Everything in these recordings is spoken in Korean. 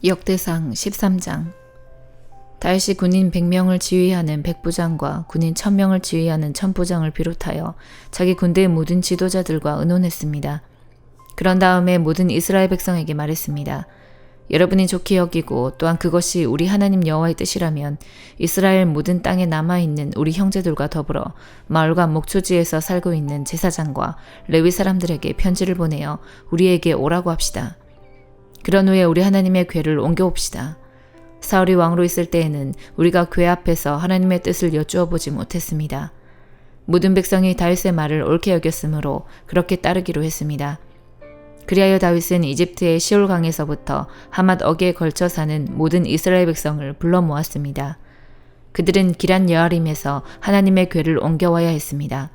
역대상 13장. 다윗이 군인 100명을 지휘하는 백부장과 군인 1000명을 지휘하는 천부장을 비롯하여 자기 군대의 모든 지도자들과 의논했습니다. 그런 다음에 모든 이스라엘 백성에게 말했습니다. 여러분이 좋게 여기고 또한 그것이 우리 하나님 여호와의 뜻이라면 이스라엘 모든 땅에 남아있는 우리 형제들과 더불어 마을과 목초지에서 살고 있는 제사장과 레위 사람들에게 편지를 보내어 우리에게 오라고 합시다. 그런 후에 우리 하나님의 궤를 옮겨옵시다. 사울이 왕으로 있을 때에는 우리가 궤 앞에서 하나님의 뜻을 여쭈어 보지 못했습니다. 모든 백성이 다윗의 말을 옳게 여겼으므로 그렇게 따르기로 했습니다. 그리하여 다윗은 이집트의 시올강에서부터 하맛 어귀에 걸쳐 사는 모든 이스라엘 백성을 불러 모았습니다. 그들은 기란 여아림에서 하나님의 궤를 옮겨와야 했습니다.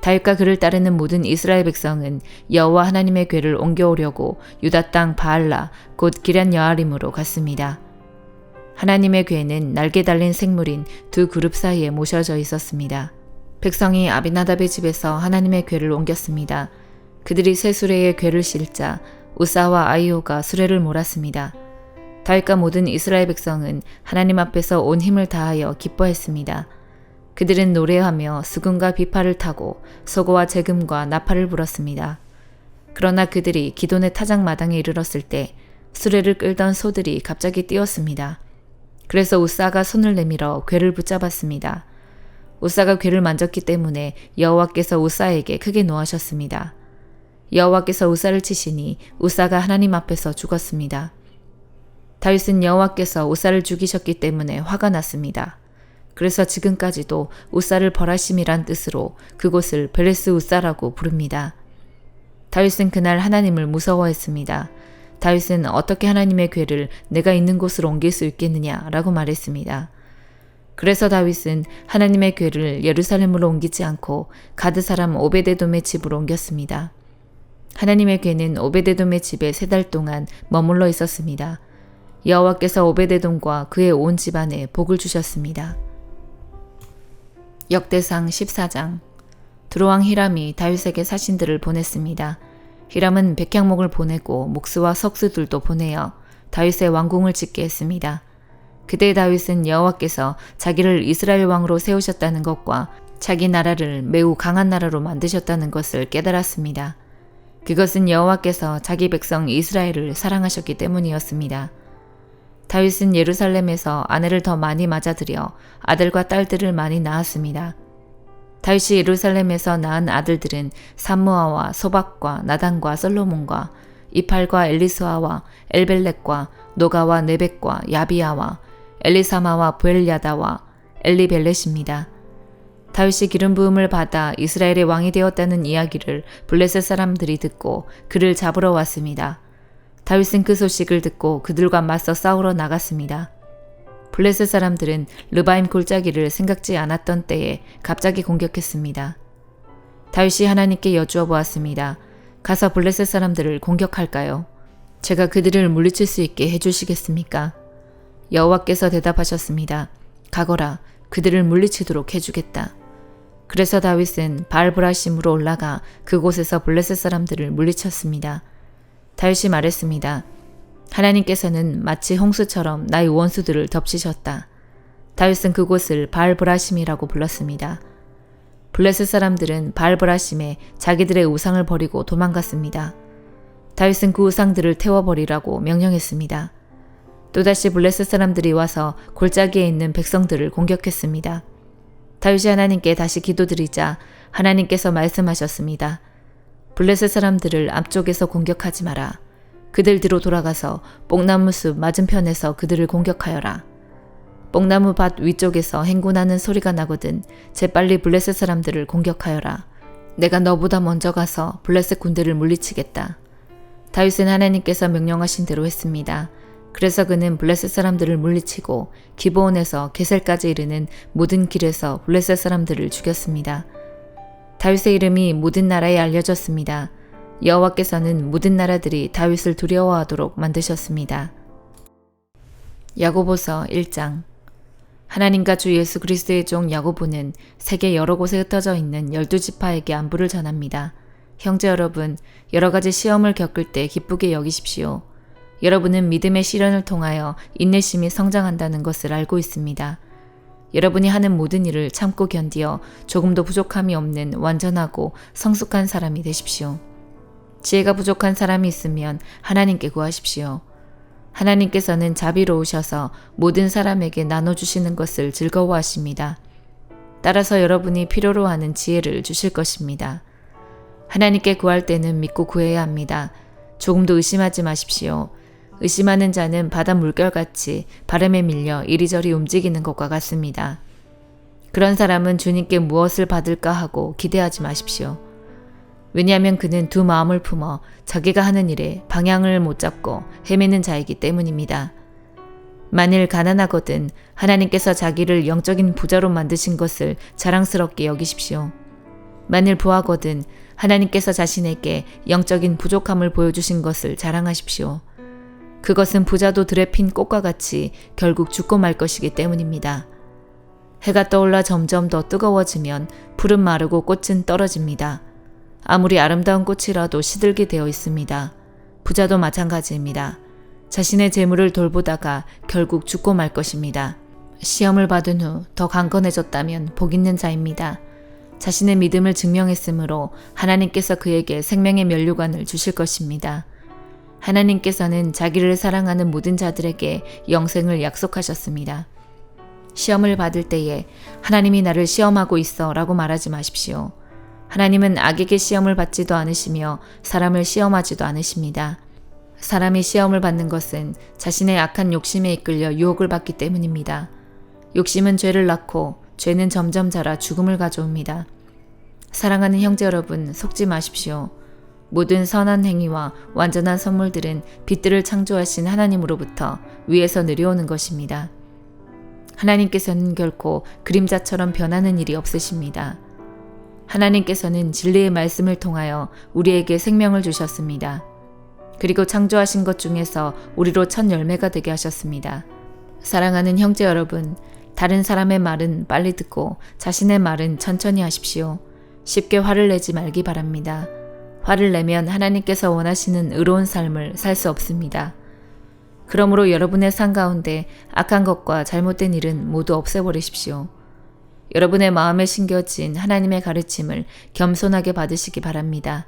다윗과 그를 따르는 모든 이스라엘 백성은 여호와 하나님의 궤를 옮겨오려고 유다 땅 바알라 곧 기란 여아림으로 갔습니다. 하나님의 궤는 날개 달린 생물인 두 그룹 사이에 모셔져 있었습니다. 백성이 아비나답의 집에서 하나님의 궤를 옮겼습니다. 그들이 새 수레에 궤를 실자 우사와 아이오가 수레를 몰았습니다. 다윗과 모든 이스라엘 백성은 하나님 앞에서 온 힘을 다하여 기뻐했습니다. 그들은 노래하며 수금과 비파를 타고 소고와 재금과 나팔을 불었습니다. 그러나 그들이 기돈의 타작 마당에 이르렀을 때 수레를 끌던 소들이 갑자기 뛰었습니다. 그래서 우사가 손을 내밀어 궤를 붙잡았습니다. 우사가 궤를 만졌기 때문에 여호와께서 우사에게 크게 노하셨습니다. 여호와께서 우사를 치시니 우사가 하나님 앞에서 죽었습니다. 다윗은 여호와께서 우사를 죽이셨기 때문에 화가 났습니다. 그래서 지금까지도 우사를 벌하심이란 뜻으로 그곳을 베레스 우사라고 부릅니다. 다윗은 그날 하나님을 무서워했습니다. 다윗은 어떻게 하나님의 궤를 내가 있는 곳으로 옮길 수 있겠느냐라고 말했습니다. 그래서 다윗은 하나님의 궤를 예루살렘으로 옮기지 않고 가드 사람 오베데돔의 집으로 옮겼습니다. 하나님의 궤는 오베데돔의 집에 3달 동안 머물러 있었습니다. 여호와께서 오베데돔과 그의 온 집안에 복을 주셨습니다. 역대상 14장. 두로왕 히람이 다윗에게 사신들을 보냈습니다. 히람은 백향목을 보내고 목수와 석수들도 보내어 다윗의 왕궁을 짓게 했습니다. 그때 다윗은 여호와께서 자기를 이스라엘 왕으로 세우셨다는 것과 자기 나라를 매우 강한 나라로 만드셨다는 것을 깨달았습니다. 그것은 여호와께서 자기 백성 이스라엘을 사랑하셨기 때문이었습니다. 다윗은 예루살렘에서 아내를 더 많이 맞아들여 아들과 딸들을 많이 낳았습니다. 다윗이 예루살렘에서 낳은 아들들은 삼무아와 소박과 나단과 솔로몬과 이팔과 엘리수아와 엘벨렉과 노가와 네벡과 야비아와 엘리사마와 부엘야다와 엘리벨렛입니다. 다윗이 기름 부음을 받아 이스라엘의 왕이 되었다는 이야기를 블레셋 사람들이 듣고 그를 잡으러 왔습니다. 다윗은 그 소식을 듣고 그들과 맞서 싸우러 나갔습니다. 블레셋 사람들은 르바임 골짜기를 생각지 않았던 때에 갑자기 공격했습니다. 다윗이 하나님께 여쭈어 보았습니다. 가서 블레셋 사람들을 공격할까요? 제가 그들을 물리칠 수 있게 해주시겠습니까? 여호와께서 대답하셨습니다. 가거라, 그들을 물리치도록 해주겠다. 그래서 다윗은 바알브라심으로 올라가 그곳에서 블레셋 사람들을 물리쳤습니다. 다윗이 말했습니다. 하나님께서는 마치 홍수처럼 나의 원수들을 덮치셨다. 다윗은 그곳을 바알브라심이라고 불렀습니다. 블레셋 사람들은 바알브라심에 자기들의 우상을 버리고 도망갔습니다. 다윗은 그 우상들을 태워버리라고 명령했습니다. 또다시 블레셋 사람들이 와서 골짜기에 있는 백성들을 공격했습니다. 다윗이 하나님께 다시 기도드리자 하나님께서 말씀하셨습니다. 블레셋 사람들을 앞쪽에서 공격하지 마라. 그들 뒤로 돌아가서 뽕나무 숲 맞은편에서 그들을 공격하여라. 뽕나무 밭 위쪽에서 행군하는 소리가 나거든 재빨리 블레셋 사람들을 공격하여라. 내가 너보다 먼저 가서 블레셋 군대를 물리치겠다. 다윗은 하나님께서 명령하신 대로 했습니다. 그래서 그는 블레셋 사람들을 물리치고 기브온에서 게셀까지 이르는 모든 길에서 블레셋 사람들을 죽였습니다. 다윗의 이름이 모든 나라에 알려졌습니다. 여호와께서는 모든 나라들이 다윗을 두려워하도록 만드셨습니다. 야고보서 1장. 하나님과 주 예수 그리스도의 종 야고보는 세계 여러 곳에 흩어져 있는 12지파에게 안부를 전합니다. 형제 여러분, 여러 가지 시험을 겪을 때 기쁘게 여기십시오. 여러분은 믿음의 시련을 통하여 인내심이 성장한다는 것을 알고 있습니다. 여러분이 하는 모든 일을 참고 견디어 조금도 부족함이 없는 완전하고 성숙한 사람이 되십시오. 지혜가 부족한 사람이 있으면 하나님께 구하십시오. 하나님께서는 자비로우셔서 모든 사람에게 나눠주시는 것을 즐거워하십니다. 따라서 여러분이 필요로 하는 지혜를 주실 것입니다. 하나님께 구할 때는 믿고 구해야 합니다. 조금도 의심하지 마십시오. 의심하는 자는 바다 물결같이 바람에 밀려 이리저리 움직이는 것과 같습니다. 그런 사람은 주님께 무엇을 받을까 하고 기대하지 마십시오. 왜냐하면 그는 두 마음을 품어 자기가 하는 일에 방향을 못 잡고 헤매는 자이기 때문입니다. 만일 가난하거든 하나님께서 자기를 영적인 부자로 만드신 것을 자랑스럽게 여기십시오. 만일 부하거든 하나님께서 자신에게 영적인 부족함을 보여주신 것을 자랑하십시오. 그것은 부자도 들에 핀 꽃과 같이 결국 죽고 말 것이기 때문입니다. 해가 떠올라 점점 더 뜨거워지면 풀은 마르고 꽃은 떨어집니다. 아무리 아름다운 꽃이라도 시들게 되어 있습니다. 부자도 마찬가지입니다. 자신의 재물을 돌보다가 결국 죽고 말 것입니다. 시험을 받은 후 더 강건해졌다면 복 있는 자입니다. 자신의 믿음을 증명했으므로 하나님께서 그에게 생명의 면류관을 주실 것입니다. 하나님께서는 자기를 사랑하는 모든 자들에게 영생을 약속하셨습니다. 시험을 받을 때에 하나님이 나를 시험하고 있어 라고 말하지 마십시오. 하나님은 악에게 시험을 받지도 않으시며 사람을 시험하지도 않으십니다. 사람이 시험을 받는 것은 자신의 악한 욕심에 이끌려 유혹을 받기 때문입니다. 욕심은 죄를 낳고 죄는 점점 자라 죽음을 가져옵니다. 사랑하는 형제 여러분, 속지 마십시오. 모든 선한 행위와 완전한 선물들은 빛들을 창조하신 하나님으로부터 위에서 내려오는 것입니다. 하나님께서는 결코 그림자처럼 변하는 일이 없으십니다. 하나님께서는 진리의 말씀을 통하여 우리에게 생명을 주셨습니다. 그리고 창조하신 것 중에서 우리로 첫 열매가 되게 하셨습니다. 사랑하는 형제 여러분, 다른 사람의 말은 빨리 듣고 자신의 말은 천천히 하십시오. 쉽게 화를 내지 말기 바랍니다. 화를 내면 하나님께서 원하시는 의로운 삶을 살 수 없습니다. 그러므로 여러분의 삶 가운데 악한 것과 잘못된 일은 모두 없애버리십시오. 여러분의 마음에 심겨진 하나님의 가르침을 겸손하게 받으시기 바랍니다.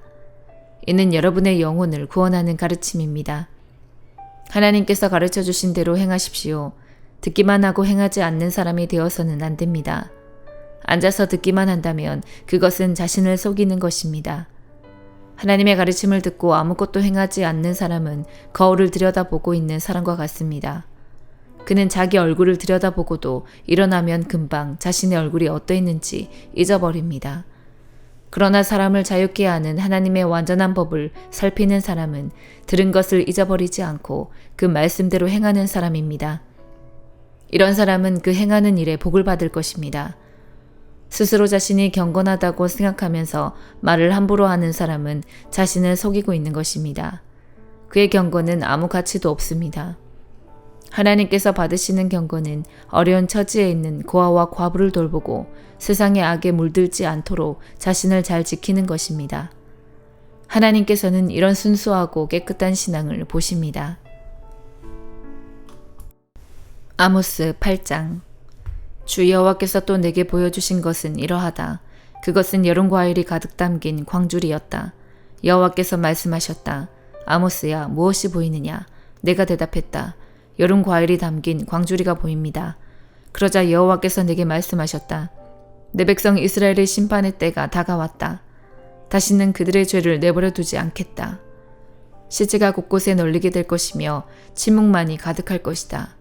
이는 여러분의 영혼을 구원하는 가르침입니다. 하나님께서 가르쳐 주신 대로 행하십시오. 듣기만 하고 행하지 않는 사람이 되어서는 안 됩니다. 앉아서 듣기만 한다면 그것은 자신을 속이는 것입니다. 하나님의 가르침을 듣고 아무것도 행하지 않는 사람은 거울을 들여다보고 있는 사람과 같습니다. 그는 자기 얼굴을 들여다보고도 일어나면 금방 자신의 얼굴이 어떠했는지 잊어버립니다. 그러나 사람을 자유케 하는 하나님의 완전한 법을 살피는 사람은 들은 것을 잊어버리지 않고 그 말씀대로 행하는 사람입니다. 이런 사람은 그 행하는 일에 복을 받을 것입니다. 스스로 자신이 경건하다고 생각하면서 말을 함부로 하는 사람은 자신을 속이고 있는 것입니다. 그의 경건은 아무 가치도 없습니다. 하나님께서 받으시는 경건은 어려운 처지에 있는 고아와 과부를 돌보고 세상의 악에 물들지 않도록 자신을 잘 지키는 것입니다. 하나님께서는 이런 순수하고 깨끗한 신앙을 보십니다. 아모스 8장. 주 여호와께서 또 내게 보여주신 것은 이러하다. 그것은 여름 과일이 가득 담긴 광주리였다. 여호와께서 말씀하셨다. 아모스야, 무엇이 보이느냐? 내가 대답했다. 여름 과일이 담긴 광주리가 보입니다. 그러자 여호와께서 내게 말씀하셨다. 내 백성 이스라엘의 심판의 때가 다가왔다. 다시는 그들의 죄를 내버려 두지 않겠다. 시체가 곳곳에 널리게 될 것이며 침묵만이 가득할 것이다.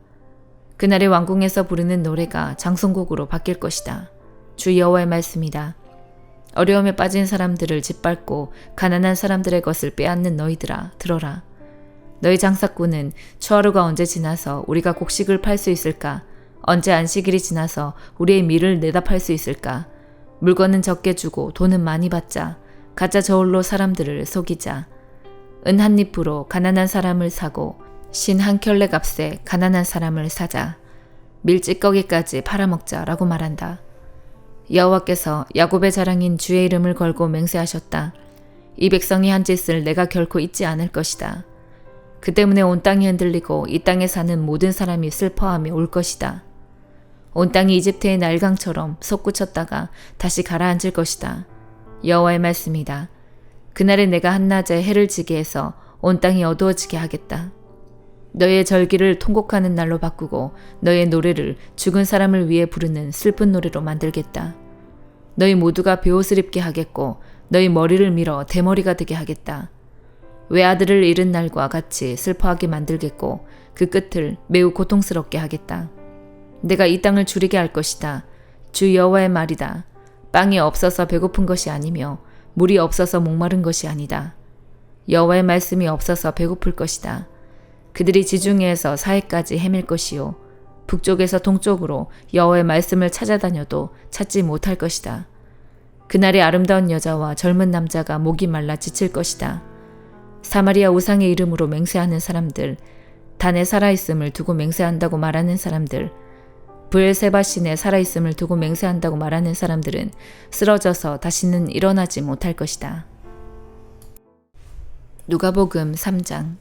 그날의 왕궁에서 부르는 노래가 장송곡으로 바뀔 것이다. 주 여호와의 말씀이다. 어려움에 빠진 사람들을 짓밟고 가난한 사람들의 것을 빼앗는 너희들아, 들어라. 너희 장사꾼은 추하루가 언제 지나서 우리가 곡식을 팔 수 있을까? 언제 안식일이 지나서 우리의 밀을 내다 팔 수 있을까? 물건은 적게 주고 돈은 많이 받자. 가짜 저울로 사람들을 속이자. 은 한 잎으로 가난한 사람을 사고 신 한 켤레 값에 가난한 사람을 사자. 밀찌꺼기까지 팔아먹자라고 말한다. 여호와께서 야곱의 자랑인 주의 이름을 걸고 맹세하셨다. 이 백성이 한 짓을 내가 결코 잊지 않을 것이다. 그 때문에 온 땅이 흔들리고 이 땅에 사는 모든 사람이 슬퍼하며 울 것이다. 온 땅이 이집트의 날강처럼 솟구쳤다가 다시 가라앉을 것이다. 여호와의 말씀이다. 그날에 내가 한낮에 해를 지게 해서 온 땅이 어두워지게 하겠다. 너의 절기를 통곡하는 날로 바꾸고 너의 노래를 죽은 사람을 위해 부르는 슬픈 노래로 만들겠다. 너희 모두가 베옷을 입게 하겠고 너희 머리를 밀어 대머리가 되게 하겠다. 외아들을 잃은 날과 같이 슬퍼하게 만들겠고 그 끝을 매우 고통스럽게 하겠다. 내가 이 땅을 주리게 할 것이다. 주 여호와의 말이다. 빵이 없어서 배고픈 것이 아니며 물이 없어서 목마른 것이 아니다. 여호와의 말씀이 없어서 배고플 것이다. 그들이 지중해에서 사해까지 헤맬 것이요 북쪽에서 동쪽으로 여호와의 말씀을 찾아다녀도 찾지 못할 것이다. 그날에 아름다운 여자와 젊은 남자가 목이 말라 지칠 것이다. 사마리아 우상의 이름으로 맹세하는 사람들, 단에 살아있음을 두고 맹세한다고 말하는 사람들, 브엘세바 신에 살아있음을 두고 맹세한다고 말하는 사람들은 쓰러져서 다시는 일어나지 못할 것이다. 누가복음 3장.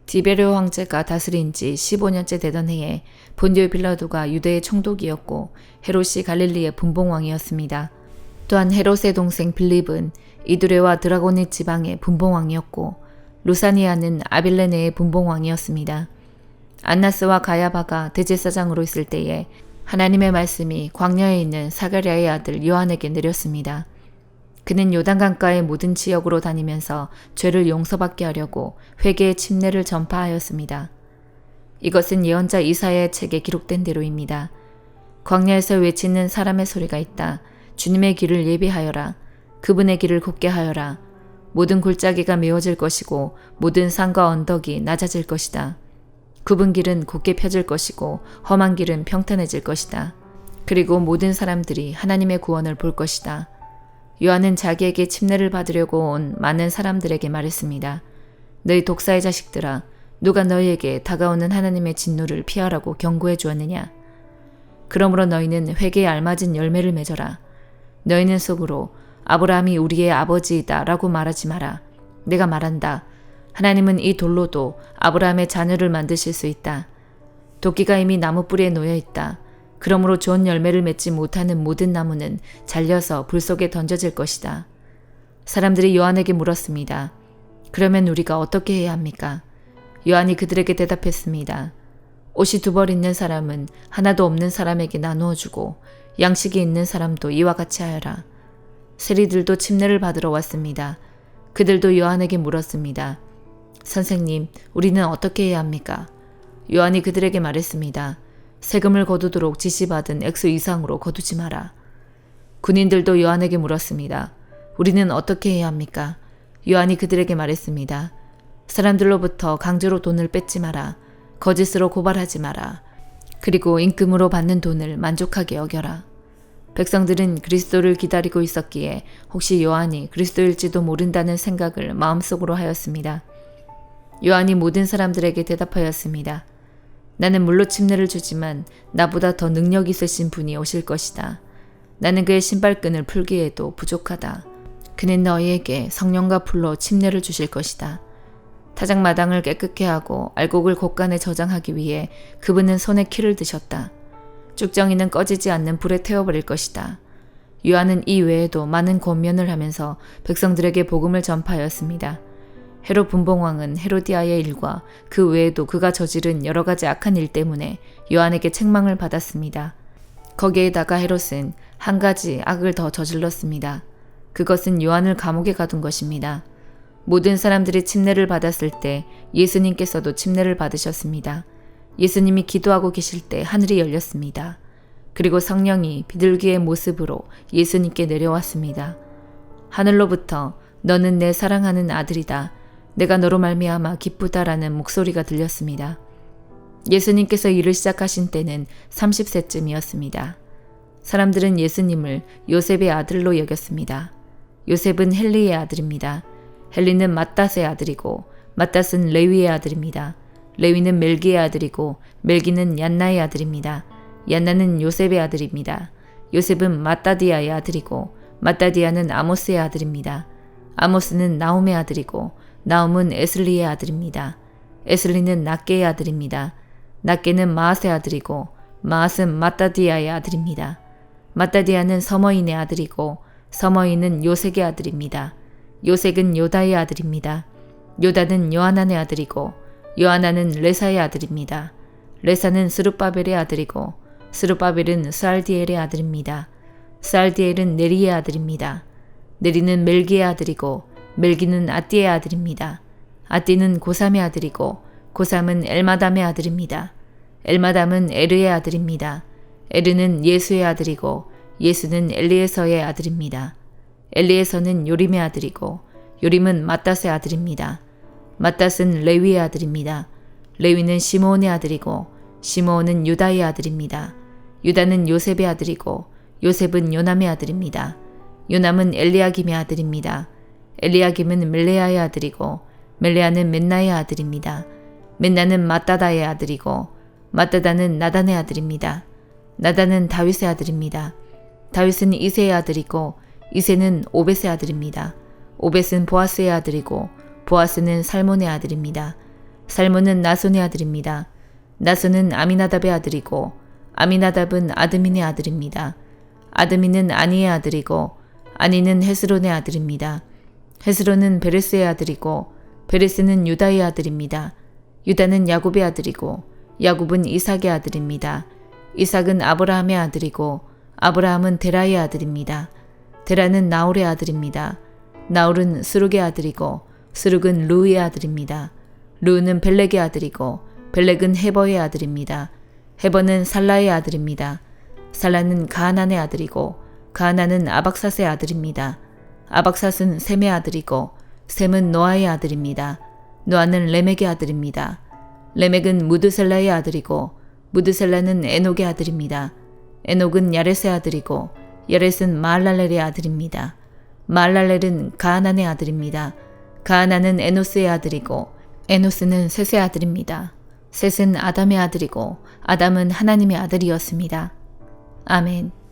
디베르 황제가 다스린 지 15년째 되던 해에 본디오 빌라도가 유대의 총독이었고 헤롯이 갈릴리의 분봉왕이었습니다. 또한 헤롯의 동생 빌립은 이두레와 드라고니 지방의 분봉왕이었고 루사니아는 아빌레네의 분봉왕이었습니다. 안나스와 가야바가 대제사장으로 있을 때에 하나님의 말씀이 광야에 있는 사가랴의 아들 요한에게 내렸습니다. 그는 요단강가의 모든 지역으로 다니면서 죄를 용서받게 하려고 회개의 침례를 전파하였습니다. 이것은 예언자 이사야의 책에 기록된 대로입니다. 광야에서 외치는 사람의 소리가 있다. 주님의 길을 예비하여라. 그분의 길을 곱게 하여라. 모든 골짜기가 메워질 것이고 모든 산과 언덕이 낮아질 것이다. 굽은 길은 곧게 펴질 것이고 험한 길은 평탄해질 것이다. 그리고 모든 사람들이 하나님의 구원을 볼 것이다. 요한은 자기에게 침례를 받으려고 온 많은 사람들에게 말했습니다. 너희 독사의 자식들아, 누가 너희에게 다가오는 하나님의 진노를 피하라고 경고해 주었느냐? 그러므로 너희는 회개에 알맞은 열매를 맺어라. 너희는 속으로 아브라함이 우리의 아버지이다 라고 말하지 마라. 내가 말한다. 하나님은 이 돌로도 아브라함의 자녀를 만드실 수 있다. 도끼가 이미 나무 뿌리에 놓여 있다. 그러므로 좋은 열매를 맺지 못하는 모든 나무는 잘려서 불 속에 던져질 것이다. 사람들이 요한에게 물었습니다. 그러면 우리가 어떻게 해야 합니까? 요한이 그들에게 대답했습니다. 옷이 2벌 있는 사람은 하나도 없는 사람에게 나누어 주고 양식이 있는 사람도 이와 같이 하여라. 세리들도 침례를 받으러 왔습니다. 그들도 요한에게 물었습니다. 선생님, 우리는 어떻게 해야 합니까? 요한이 그들에게 말했습니다. 세금을 거두도록 지시받은 액수 이상으로 거두지 마라. 군인들도 요한에게 물었습니다. 우리는 어떻게 해야 합니까? 요한이 그들에게 말했습니다. 사람들로부터 강제로 돈을 뺏지 마라. 거짓으로 고발하지 마라. 그리고 임금으로 받는 돈을 만족하게 여겨라. 백성들은 그리스도를 기다리고 있었기에 혹시 요한이 그리스도일지도 모른다는 생각을 마음속으로 하였습니다. 요한이 모든 사람들에게 대답하였습니다. 나는 물로 침례를 주지만 나보다 더 능력 있으신 분이 오실 것이다. 나는 그의 신발끈을 풀기에도 부족하다. 그는 너희에게 성령과 불로 침례를 주실 것이다. 타작마당을 깨끗게 하고 알곡을 곳간에 저장하기 위해 그분은 손에 키를 드셨다. 쭉정이는 꺼지지 않는 불에 태워버릴 것이다. 요한은 이 외에도 많은 권면을 하면서 백성들에게 복음을 전파하였습니다. 헤롯 분봉왕은 헤로디아의 일과 그 외에도 그가 저지른 여러 가지 악한 일 때문에 요한에게 책망을 받았습니다. 거기에다가 헤롯은 한 가지 악을 더 저질렀습니다. 그것은 요한을 감옥에 가둔 것입니다. 모든 사람들이 침례를 받았을 때 예수님께서도 침례를 받으셨습니다. 예수님이 기도하고 계실 때 하늘이 열렸습니다. 그리고 성령이 비둘기의 모습으로 예수님께 내려왔습니다. 하늘로부터 너는 내 사랑하는 아들이다. 내가 너로 말미암아 기쁘다라는 목소리가 들렸습니다. 예수님께서 일을 시작하신 때는 30세쯤이었습니다. 사람들은 예수님을 요셉의 아들로 여겼습니다. 요셉은 헬리의 아들입니다. 헬리는 맏닷의 아들이고 맏닷은 레위의 아들입니다. 레위는 멜기의 아들이고 멜기는 얀나의 아들입니다. 얀나는 요셉의 아들입니다. 요셉은 맏다디아의 아들이고 맏다디아는 아모스의 아들입니다. 아모스는 나움의 아들이고 나움은 에슬리의 아들입니다. 에슬리는 낫게의 아들입니다. 낫게는 마앗의 아들이고 마앗은 마따디아의 아들입니다. 마따디아는 서머인의 아들이고 서머인은 요색의 아들입니다. 요색은 요다의 아들입니다. 요다는 요하난의 아들이고 요하난은 레사의 아들입니다. 레사는 스룹바벨의 아들이고 스룹바벨은 스알디엘의 아들입니다. 스알디엘은 네리의 아들입니다. 네리는 멜기의 아들이고 멜기는 아띠의 아들입니다. 아띠는 고삼의 아들이고 고삼은 엘마담의 아들입니다. 엘마담은 에르의 아들입니다. 에르는 예수의 아들이고 예수는 엘리에서의 아들입니다. 엘리에서는 요림의 아들이고 요림은 맏닷의 아들입니다. 맏닷은 레위의 아들입니다. 레위는 시므온의 아들이고 시므온은 유다의 아들입니다. 유다는 요셉의 아들이고 요셉은 요남의 아들입니다. 요남은 엘리야김의 아들입니다. 엘리야김은 멜레아의 아들이고 멜레아는 멘나의 아들입니다. 멘나는 마따다의 아들이고 마따다는 나단의 아들입니다. 나단은 다윗의 아들입니다. 다윗은 이새의 아들이고 이새는 오벳의 아들입니다. 오벳은 보아스의 아들이고 보아스는 살몬의 아들입니다. 살몬은 나손의 아들입니다. 나손은 아미나답의 아들이고 아미나답은 아드민의 아들입니다. 아드민은 아니의 아들이고 아니는 헤스론의 아들입니다. 헤스론은 베레스의 아들이고 베레스는 유다의 아들입니다. 유다는 야곱의 아들이고 야곱은 이삭의 아들입니다. 이삭은 아브라함의 아들이고 아브라함은 데라의 아들입니다. 데라는 나홀의 아들입니다. 나홀은 스룩의 아들이고 스룩은 루의 아들입니다. 루는 벨렉의 아들이고 벨렉은 헤버의 아들입니다. 헤버는 살라의 아들입니다. 살라는 가하난의 아들이고 가하난은 아박삿의 아들입니다. 아박삿은 셈의 아들이고 셈은 노아의 아들입니다. 노아는 레멕의 아들입니다. 레멕은 무드셀라의 아들이고 무드셀라는 에녹의 아들입니다. 에녹은 야렛의 아들이고 야렛은 마할랄렐의 아들입니다. 마할랄렐은 가하난의 아들입니다. 가하난은 에노스의 아들이고 에노스는 셋의 아들입니다. 셋은 아담의 아들이고 아담은 하나님의 아들이었습니다. 아멘.